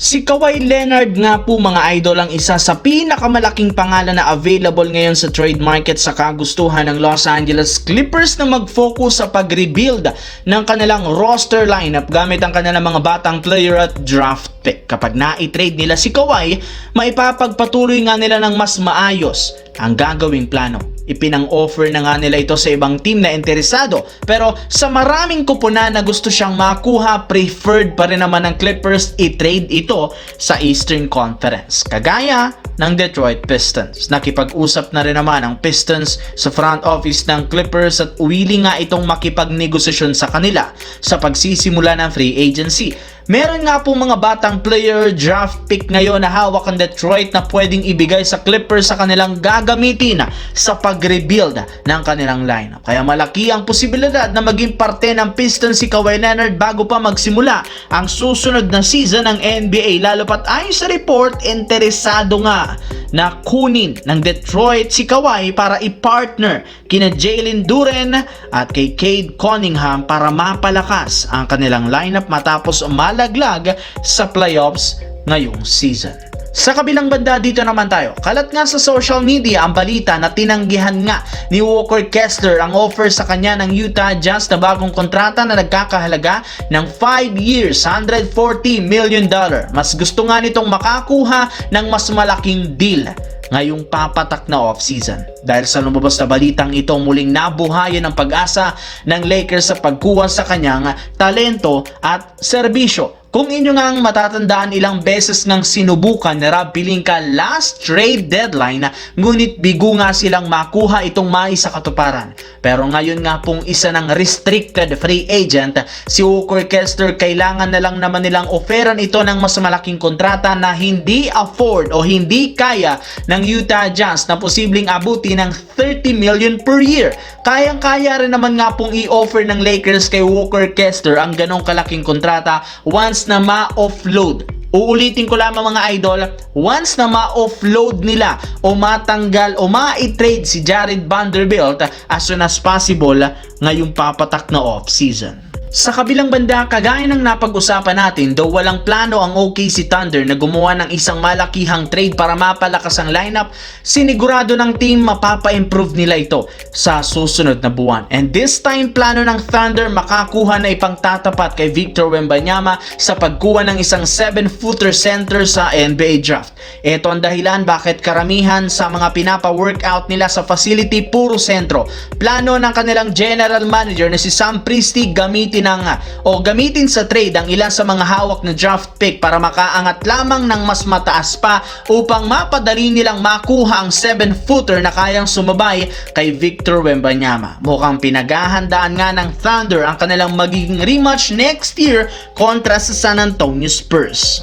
Si Kawhi Leonard nga po mga idol ang isa sa pinakamalaking pangalan na available ngayon sa trade market sa kagustuhan ng Los Angeles Clippers na mag-focus sa pag-rebuild ng kanilang roster lineup gamit ang kanilang mga batang player at draft pick. Kapag na-trade nila si Kawhi, maipapagpatuloy nga nila ng mas maayos ang gagawing plano. Ipinang-offer na nga nila ito sa ibang team na interesado, pero sa maraming kupunan na gusto siyang makuha, preferred pa rin naman ng Clippers i-trade ito sa Eastern Conference. Kagaya ng Detroit Pistons. Nakipag-usap na rin naman ang Pistons sa front office ng Clippers at willing nga itong makipagnegosasyon sa kanila sa pagsisimula ng free agency. Meron nga po mga batang player draft pick ngayon na hawak ang Detroit na pwedeng ibigay sa Clippers sa kanilang gagamitin sa pag-rebuild ng kanilang lineup. Kaya malaki ang posibilidad na maging parte ng Pistons si Kawhi Leonard bago pa magsimula ang susunod na season ng NBA, lalo pat ayon sa report, interesado nga na kunin ng Detroit si Kawhi para i-partner kina Jalen Duren at kay Cade Cunningham para mapalakas ang kanilang lineup matapos malaglag sa playoffs ngayong season. Sa kabilang banda dito naman tayo, kalat nga sa social media ang balita na tinanggihan nga ni Walker Kessler ang offer sa kanya ng Utah Jazz na bagong kontrata na nagkakahalaga ng 5 years, $140 million. Mas gusto nga nitong makakuha ng mas malaking deal ngayong papatak na off-season. Dahil sa lumabas na balitang ito, muling nabuhayan ang pag-asa ng Lakers sa pagkuha sa kanyang talento at serbisyo. Kung inyo ngang matatandaan, ilang beses ngang sinubukan ni Rob Pelinka last trade deadline, ngunit bigo nga silang makuha itong maisa katuparan. Pero ngayon nga pong isa ng restricted free agent, si Walker Kessler, kailangan na lang naman nilang oferan ito ng mas malaking kontrata na hindi afford o hindi kaya ng Utah Jazz na posibleng abuti ng 30 million per year. Kayang-kaya rin naman nga pong i-offer ng Lakers kay Walker Kessler ang ganong kalaking kontrata once na ma-offload. Uulitin ko lamang mga idol, once na ma-offload nila o matanggal o ma-trade si Jared Vanderbilt as soon as possible ngayong papatak na off-season. Sa kabilang banda, kagaya ng napag-usapan natin, though walang plano ang OKC Thunder na gumawa ng isang malakihang trade para mapalakas ang lineup, sinigurado ng team mapapa-improve nila ito sa susunod na buwan. And this time, plano ng Thunder makakuha na ipangtatapat kay Victor Wembanyama sa pagkuha ng isang 7-footer center sa NBA draft. Ito ang dahilan bakit karamihan sa mga pinapa-workout nila sa facility puro sentro. Plano ng kanilang general manager na si Sam Presti gamitin sa trade ang ilan sa mga hawak na draft pick para makaangat lamang ng mas mataas pa upang mapadali nilang makuha ang 7-footer na kayang sumabay kay Victor Wembanyama. Mukhang pinaghahandaan nga ng Thunder ang kanilang magiging rematch next year kontra sa San Antonio Spurs.